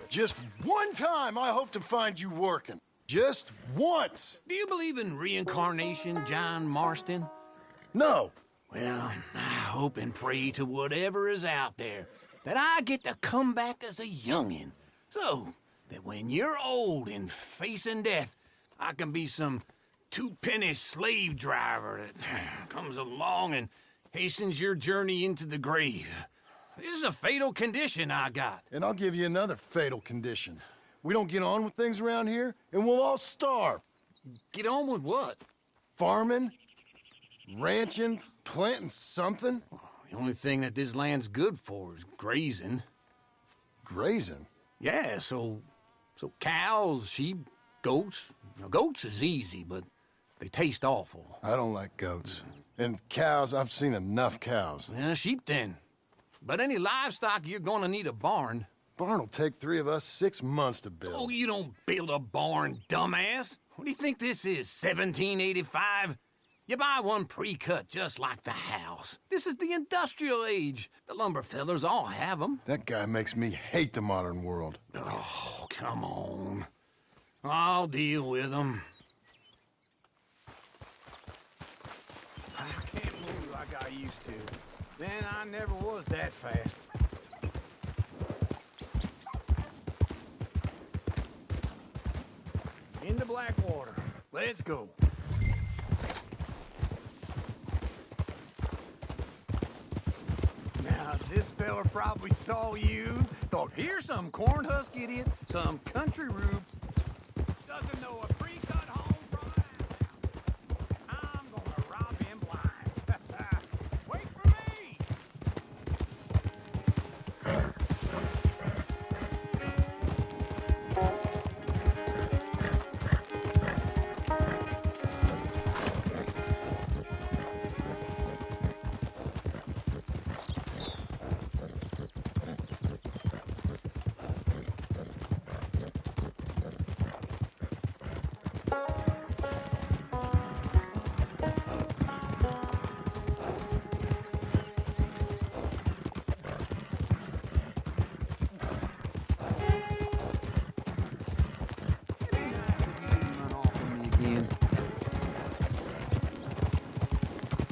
Just one time I hope to find you working. Just once. Do you believe in reincarnation, John Marston? No. Well, I hope and pray to whatever is out there that I get to come back as a youngin', so that when you're old and facing death, I can be some two-penny slave driver that comes along and hastens your journey into the grave. This is a fatal condition I got. And I'll give you another fatal condition. We don't get on with things around here, and we'll all starve. Get on with what? Farming, ranching, planting something. The only thing that this land's good for is grazing. Grazing? Yeah, so cows, sheep, goats. Now, goats is easy, but they taste awful. I don't like goats. And cows, I've seen enough cows. Yeah, sheep then. But any livestock, you're gonna need a barn. Barn will take 3 of us 6 months to build. Oh, you don't build a barn, dumbass. What do you think this is, 1785? You buy one pre-cut just like the house. This is the industrial age. The lumber fellers all have them. That guy makes me hate the modern world. Oh, come on. I'll deal with them. I can't move like I used to. Then I never was that fast. Into Blackwater. Let's go. Now, this fella probably saw you, thought, here's some corn husk idiot, some country rube. Doesn't know a pre-cut home from an outlaw. I'm gonna rob him blind. Wait for me!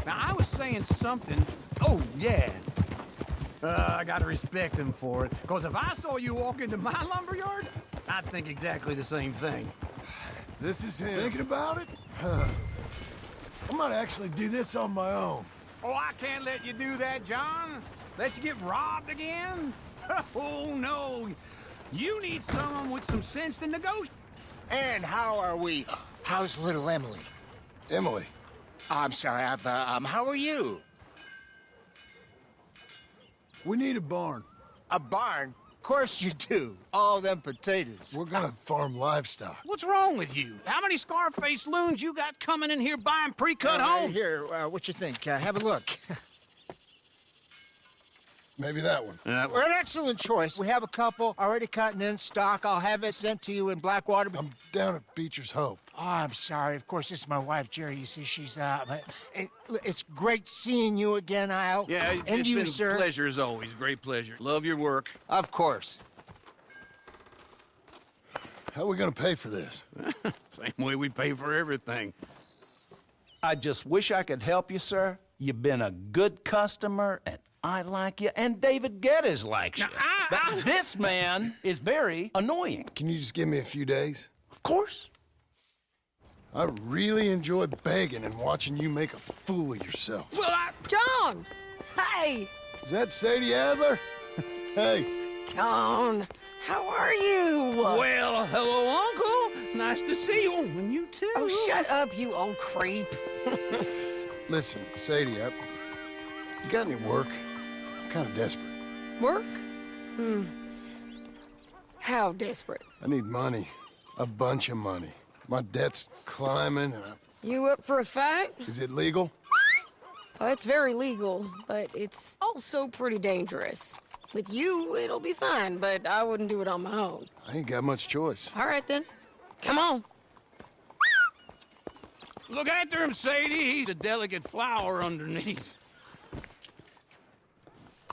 Now, I was saying something. Oh, yeah. I gotta respect him for it. Because if I saw you walk into my lumberyard, I'd think exactly the same thing. This is him. Thinking about it? I might actually do this on my own. Oh, I can't let you do that, John. Let you get robbed again? Oh, no. You need someone with some sense to negotiate. And how are we? How's little Emily? Emily. I'm sorry, how are you? We need a barn. A barn? Of course you do. All them potatoes. We're gonna farm livestock. What's wrong with you? How many Scarface loons you got coming in here buying pre-cut homes? Here, what you think? Have a look. Maybe that one. We're an excellent choice. We have a couple already cutting in stock. I'll have it sent to you in Blackwater. I'm down at Beecher's Hope. Oh, I'm sorry. Of course, this is my wife, Jerry. You see, she's it's great seeing you again, Al. Yeah, and it's you, been sir. a pleasure as always. Great pleasure. Love your work. Of course. How are we gonna pay for this? Same way we pay for everything. I just wish I could help you, sir. You've been a good customer, and I like you, and David Geddes likes you. But this man is very annoying. Can you just give me a few days? Of course. I really enjoy begging and watching you make a fool of yourself. Well, John! Hey! Is that Sadie Adler? Hey. John, how are you? well, hello, Uncle. Nice to see you. And you too. Oh, shut up, you old creep. Listen, Sadie, you got any work? I'm kind of desperate. Work? How desperate? I need money. A bunch of money. My debt's climbing, and You up for a fight? Is it legal? Well, it's very legal, but it's also pretty dangerous. With you, it'll be fine, but I wouldn't do it on my own. I ain't got much choice. All right, then. Come on. Look after him, Sadie. He's a delicate flower underneath.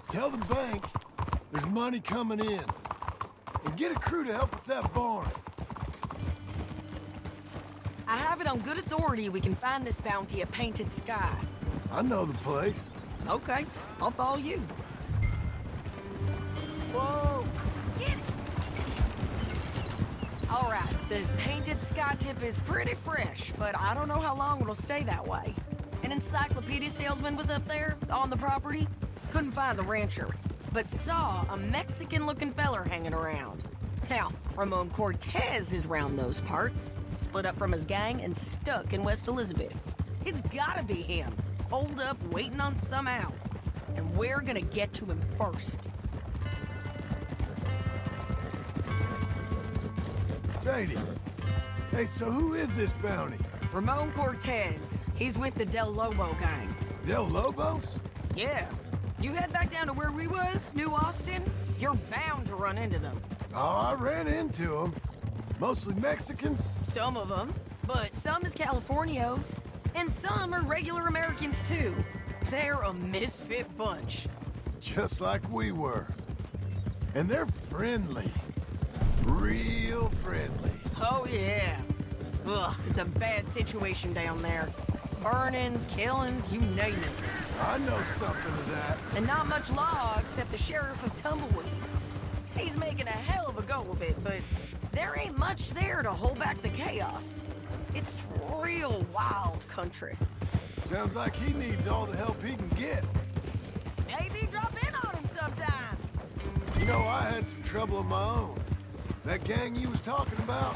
Tell the bank there's money coming in. And get a crew to help with that barn. I have it on good authority we can find this bounty at Painted Sky. I know the place. Okay, I'll follow you. Whoa! Get it! All right, the Painted Sky tip is pretty fresh, but I don't know how long it'll stay that way. An encyclopedia salesman was up there, on the property. Couldn't find the rancher, but saw a Mexican-looking feller hanging around. Now, Ramon Cortez is round those parts, split up from his gang and stuck in West Elizabeth. It's gotta be him, holed up waiting on some out. And we're gonna get to him first. Sadie. Hey, so who is this bounty? Ramon Cortez. He's with the Del Lobo gang. Del Lobos? Yeah. You head back down to where we was, New Austin, you're bound to run into them. Oh, I ran into them. Mostly Mexicans. Some of them, but some is Californios. And some are regular Americans, too. They're a misfit bunch. Just like we were. And they're friendly. Real friendly. Oh, yeah. Ugh, it's a bad situation down there. Burnings, killings, you name it. I know something of that. And not much law except the sheriff of Tumbleweed. He's making a hell of a go of it, but there ain't much there to hold back the chaos. It's real wild country. Sounds like he needs all the help he can get. Maybe drop in on him sometime. You know, I had some trouble of my own. That gang you was talking about,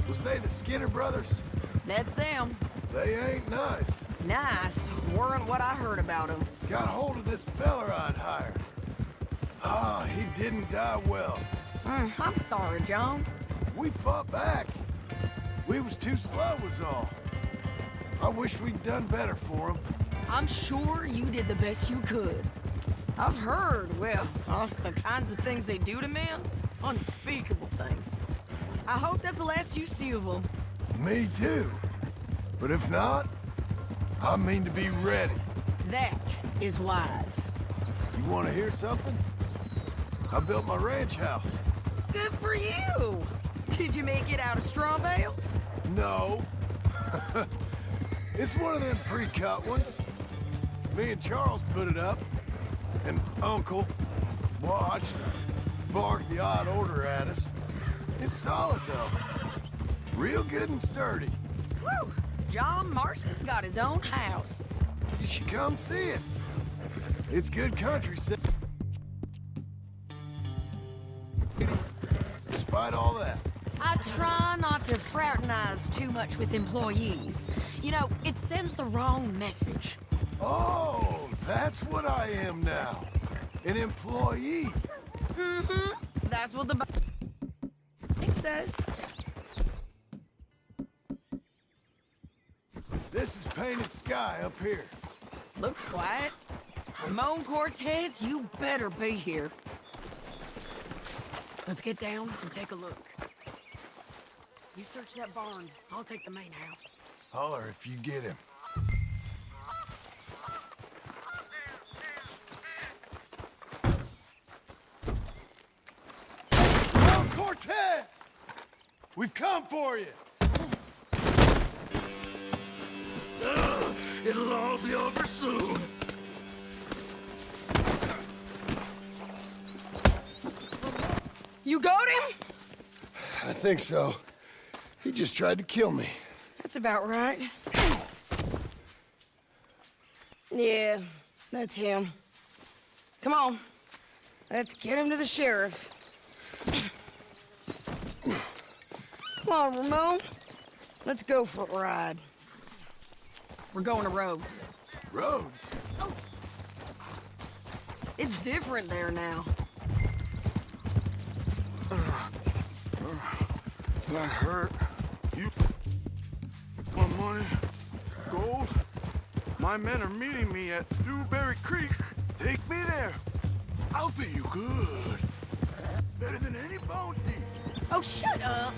was they the Skinner brothers? That's them. They ain't nice. Nice. Weren't what I heard about them. Got hold of this feller I'd hired. Ah, he didn't die well. I'm sorry, John. We fought back. We was too slow was all. I wish we'd done better for him. I'm sure you did the best you could. I've heard, well, the kinds of things they do to men. Unspeakable things. I hope that's the last you see of them. Me too. But if not, I mean to be ready. That is wise. You want to hear something? I built my ranch house. Good for you! Did you make it out of straw bales? No. It's one of them pre-cut ones. Me and Charles put it up. And Uncle watched, barked the odd order at us. It's solid, though. Real good and sturdy. Whew! John Marston's got his own house. You should come see it. It's good country, despite all that. I try not to fraternize too much with employees. You know, it sends the wrong message. Oh, that's what I am now. An employee. Mm-hmm. That's what the thing says. This is Painted Sky up here. Looks quiet. Ramon Cortez, you better be here. Let's get down and take a look. You search that barn. I'll take the main house. Holler if you get him. Oh, Cortez! We've come for you! It'll all be over soon. You got him? I think so. He just tried to kill me. That's about right. Yeah, that's him. Come on. Let's get him to the sheriff. Come on, Ramon. Let's go for a ride. We're going to Rhodes. Rhodes? Oh. It's different there now. That hurt. You want money? Gold? My men are meeting me at Dewberry Creek. Take me there. I'll pay you good. Better than any bounty. Oh, shut up.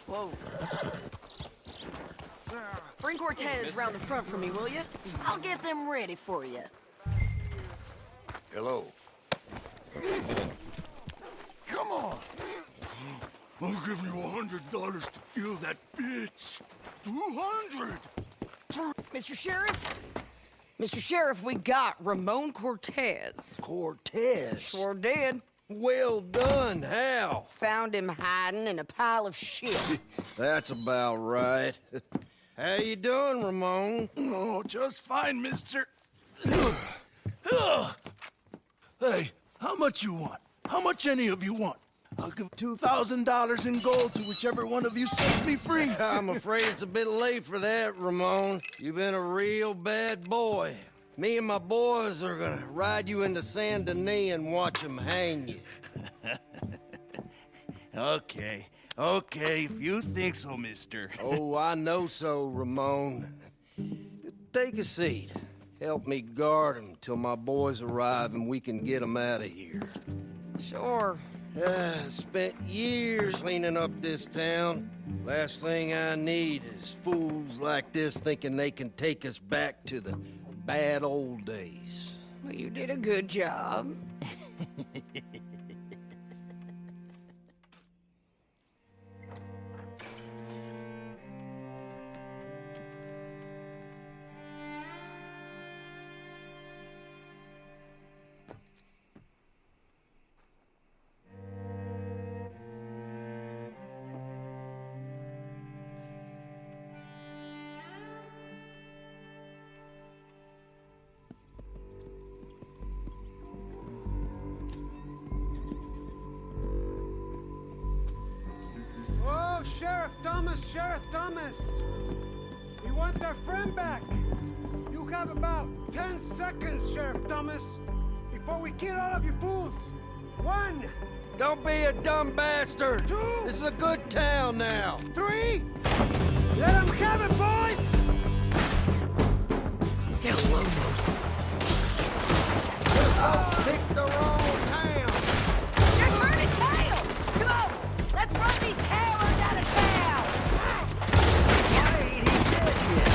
Whoa. Bring Cortez round the front for me, will you? I'll get them ready for you. Hello. Come on. I'll give you $100 to kill that bitch. 200. Mr. Sheriff? Mr. Sheriff, we got Ramon Cortez. Cortez? Sure did. Well done, how? Found him hiding in a pile of shit. That's about right. How you doing, Ramon? Oh, just fine, mister. Hey, how much you want? How much any of you want? I'll give $2,000 in gold to whichever one of you sets me free. I'm afraid it's a bit late for that, Ramon. You've been a real bad boy. Me and my boys are gonna ride you into Saint Denis and watch them hang you. Okay, if you think so, mister. Oh, I know so, Ramon. Take a seat. Help me guard them till my boys arrive and we can get them out of here. Sure. Spent years cleaning up this town. Last thing I need is fools like this thinking they can take us back to the bad old days. Well, you did a good job. Oh, Sheriff Thomas! We want our friend back! You have about 10 seconds, Sheriff Thomas, before we kill all of you fools! 1, Don't be a dumb bastard! 2, This is a good town now! 3! Let them have it, boys! Pick the wrong town! You're turning tail! Come on! Let's run these cowards out of town! Why ain't he dead yet?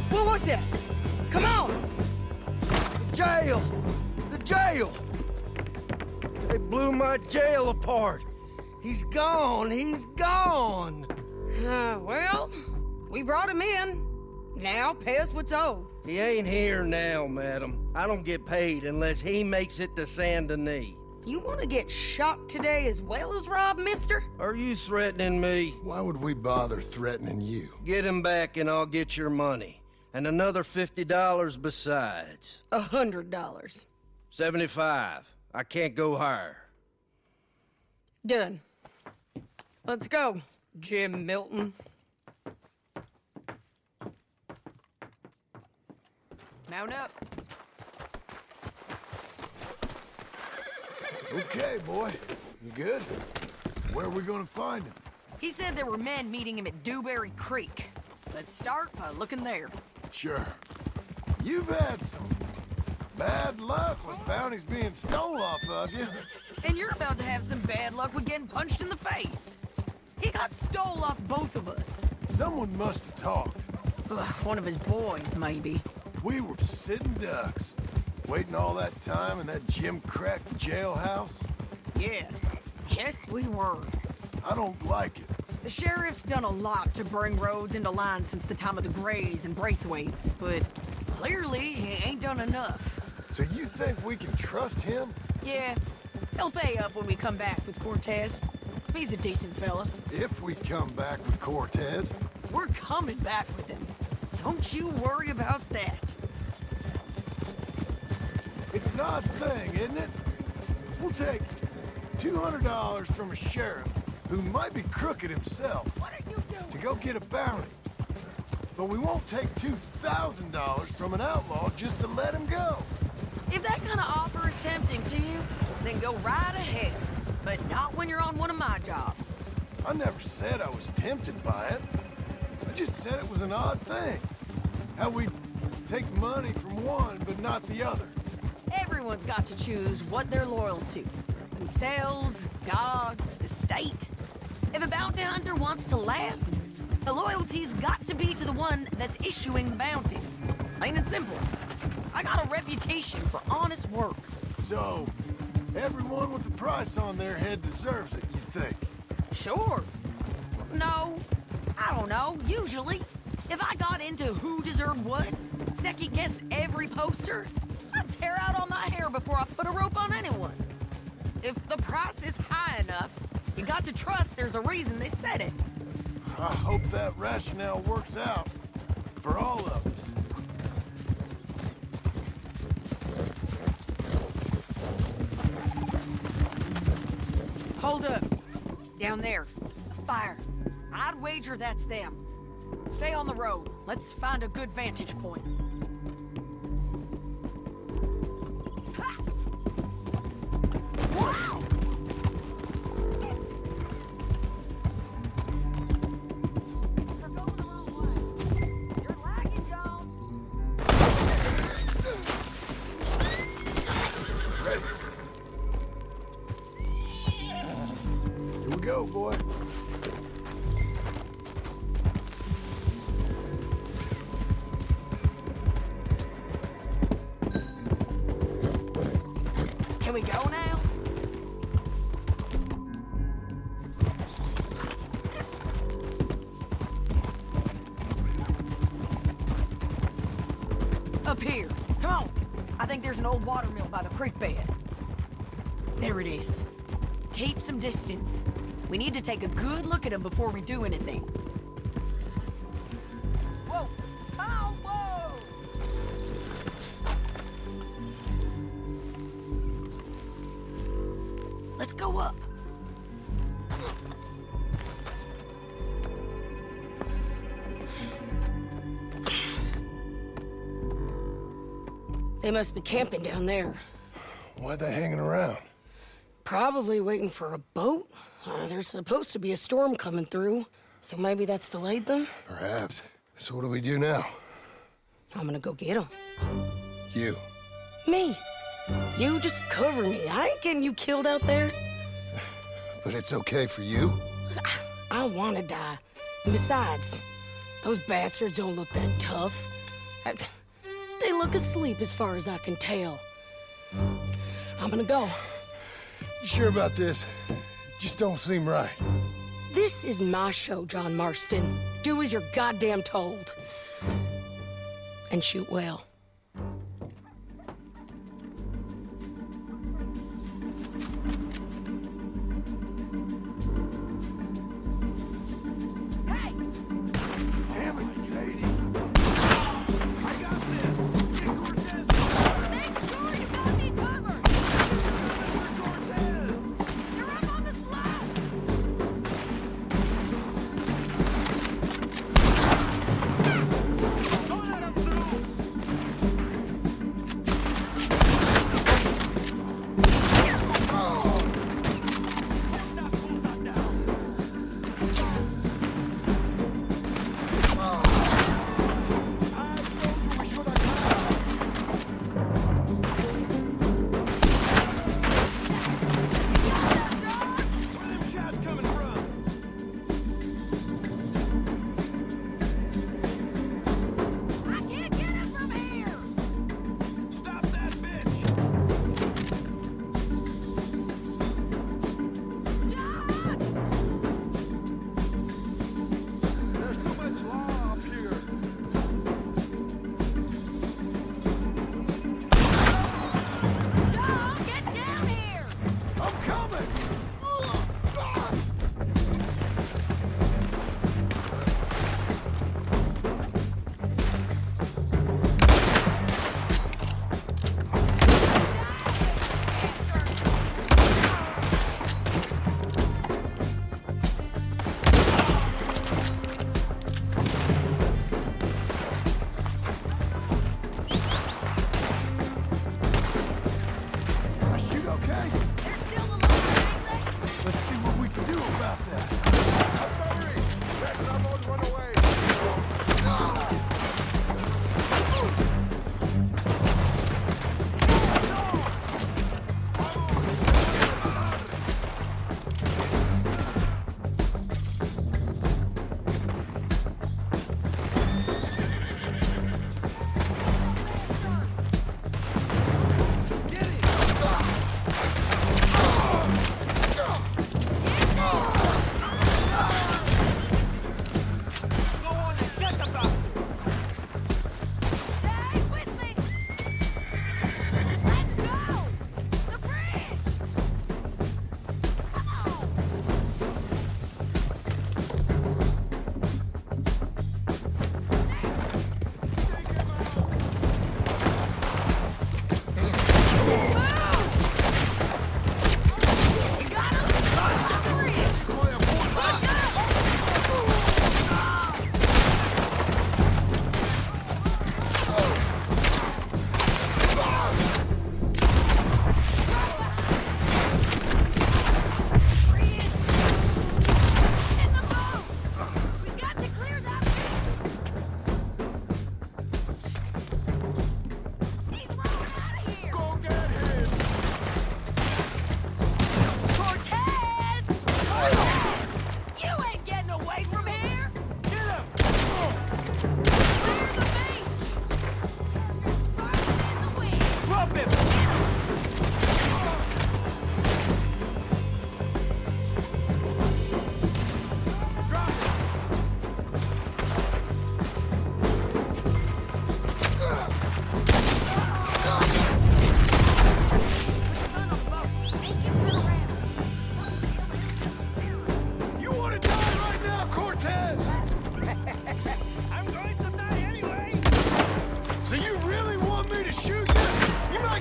What was it? Come on! Jail! The jail! They blew my jail apart! He's gone! He's gone! Well, we brought him in. Now pay us what's owed. He ain't here now, madam. I don't get paid unless he makes it to Saint Denis. You want to get shot today as well as Rob, mister? Are you threatening me? Why would we bother threatening you? Get him back and I'll get your money. And another $50 besides. $100. 75. I can't go higher. Done. Let's go, Jim Milton. Mount up. Okay, boy. You good? Where are we gonna find him? He said there were men meeting him at Dewberry Creek. Let's start by looking there. Sure. You've had some bad luck with bounties being stole off of you. And you're about to have some bad luck with getting punched in the face. He got stole off both of us. Someone must have talked. Ugh, one of his boys, maybe. We were sitting ducks, waiting all that time in that gim-cracked jailhouse. Yeah. Yes, we were. I don't like it. The sheriff's done a lot to bring roads into line since the time of the Grays and Braithwaites, but clearly he ain't done enough. So you think we can trust him? Yeah, he'll pay up when we come back with Cortez. He's a decent fella. If we come back with Cortez. We're coming back with him. Don't you worry about that. an odd thing, isn't it? We'll take $200 from a sheriff who might be crooked himself to go get a bounty. But we won't take $2,000 from an outlaw just to let him go. If that kind of offer is tempting to you, then go right ahead. But not when you're on one of my jobs. I never said I was tempted by it. I just said it was an odd thing. How we take money from one but not the other. Everyone's got to choose what they're loyal to. Themselves, God, the state. If a bounty hunter wants to last, the loyalty's got to be to the one that's issuing the bounties. Plain and simple. I got a reputation for honest work. So, everyone with a price on their head deserves it, you think? Sure. No, I don't know, usually. If I got into who deserved what, second-guessed every poster, I'd tear out all my hair before I put a rope on anyone. If the price is high enough, you got to trust there's a reason they said it. I hope that rationale works out for all of us. Hold up. Down there. A fire. I'd wager that's them. Stay on the road. Let's find a good vantage point. Ha! Wow! You're going the wrong way. You're lagging, John. Here we go, boy. Can we go now? Up here. Come on. I think there's an old water mill by the creek bed. There it is. Keep some distance. We need to take a good look at him before we do anything. Whoa! Oh, whoa! Let's go up. They must be camping down there. Why are they hanging around? Probably waiting for a boat. There's supposed to be a storm coming through, so maybe that's delayed them. Perhaps. So what do we do now? I'm gonna go get them. You. Me. You just cover me. I ain't getting you killed out there. But it's okay for you? I don't want to die. And besides, those bastards don't look that tough. They look asleep as far as I can tell. I'm gonna go. You sure about this? Just don't seem right. This is my show, John Marston. Do as you're goddamn told. And shoot well. Hey! Damn it, Sadie. I got this! Get Cortez! Make sure you got me covered! Cortez! You're up on the slope! Don't let him through!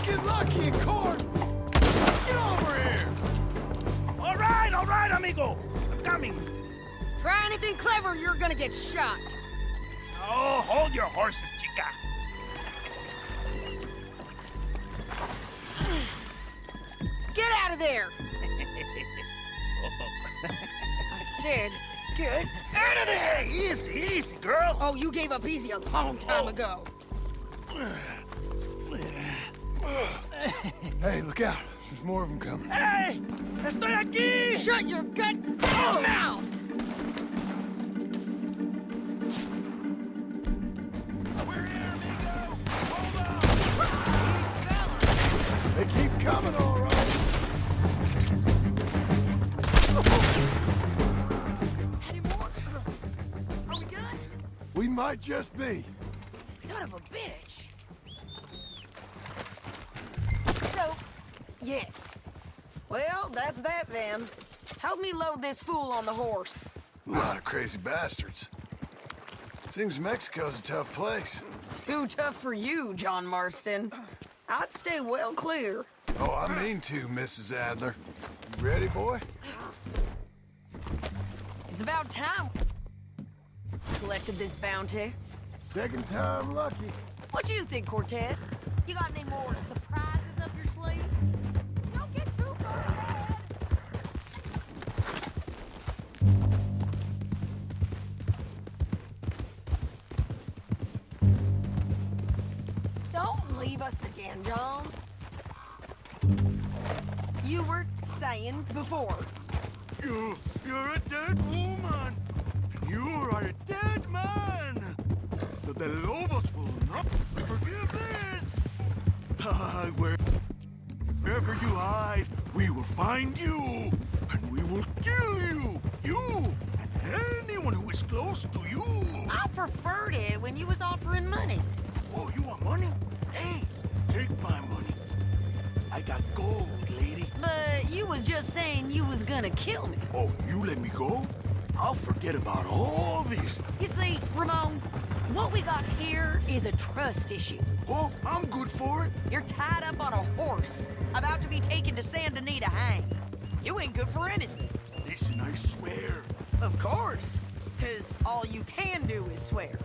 get lucky in court. Get over here. All right, amigo. I'm coming. Try anything clever, you're gonna get shot. Oh, hold your horses, chica. Get out of there! I said, get out of there! Easy, girl. Oh, you gave up easy a long time ago. Hey, look out. There's more of them coming. Hey, estoy aquí. Shut your goddamn mouth! We're here, amigo. Hold on. They keep coming, all right. Any more? Are we done? We might just be. Son of a bitch. So, yes. Well, that's that then. Help me load this fool on the horse. A lot of crazy bastards. Seems Mexico's a tough place. Too tough for you, John Marston. I'd stay well clear. Oh, I mean to, Mrs. Adler. You ready, boy? It's about time collected this bounty. Second time lucky. What do you think, Cortez? You got any more surprises up your sleeve? Don't get too far ahead. Don't leave us again, John. You were saying before. You're a dead woman. You are a dead man. The Lobos will not forgive this. Wherever you hide, we will find you, and we will kill you. You and anyone who is close to you. I preferred it when you was offering money. Oh, you want money? Hey, take my money. I got gold, lady. But you was just saying you was gonna kill me. Oh, you let me go? I'll forget about all this. You see, Ramon, what we got here is a trust issue. Oh, I'm good for it. You're tied up on a horse, about to be taken to Saint Denis to hang. You ain't good for anything. Listen, I swear. Of course, because all you can do is swear.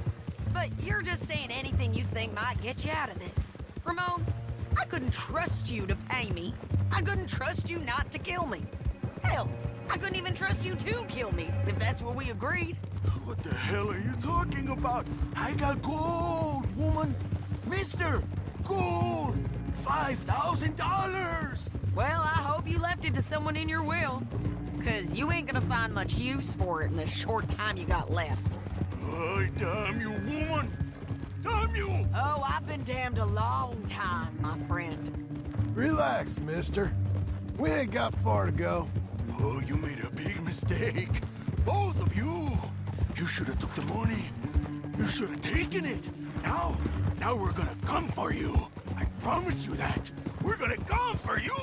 But you're just saying anything you think might get you out of this. Ramon, I couldn't trust you to pay me. I couldn't trust you not to kill me. Hell, I couldn't even trust you to kill me, if that's what we agreed. What the hell are you talking about? I got gold, woman. Mister, gold. $5,000. Well, I hope you left it to someone in your will. Because you ain't gonna find much use for it in the short time you got left. Oh, damn you, woman. Damn you. Oh, I've been damned a long time, my friend. Relax, mister. We ain't got far to go. Oh, you made a big mistake. Both of you. You should have took the money. You should have taken it. Now we're gonna come for you. I promise you that. We're gonna come for you.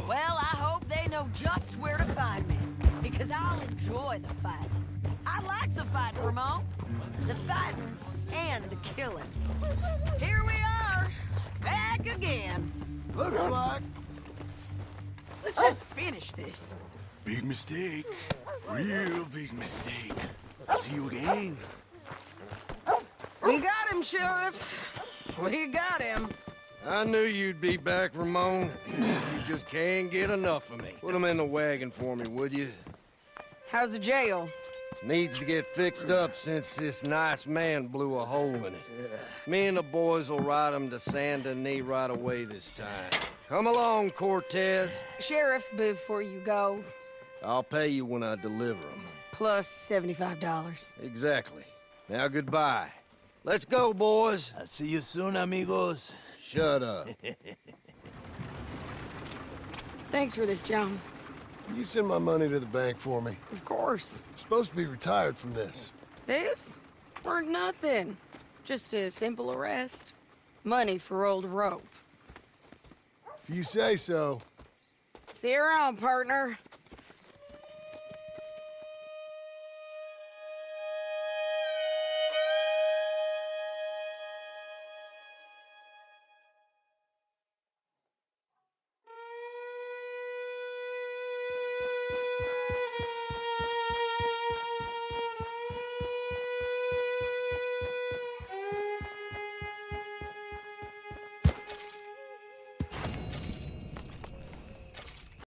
Well, I hope they know just where to find me. Because I'll enjoy the fight. I like the fight, Ramon. The fighting and the killing. Here we are, back again. Looks like. Let's just finish this. Big mistake. Real big mistake. See you again. We got him, Sheriff. We got him. I knew you'd be back, Ramon. You just can't get enough of me. Put him in the wagon for me, would you? How's the jail? Needs to get fixed up since this nice man blew a hole in it. Me and the boys will ride him to Saint Denis right away this time. Come along, Cortez. Sheriff, before you go, I'll pay you when I deliver him. plus $75. Exactly. Now goodbye. Let's go, boys. I'll see you soon, amigos. Shut up. Thanks for this, John. You send my money to the bank for me. Of course. I'm supposed to be retired from this. This? Weren't nothing. Just a simple arrest. Money for old rope. If you say so. See you around, partner.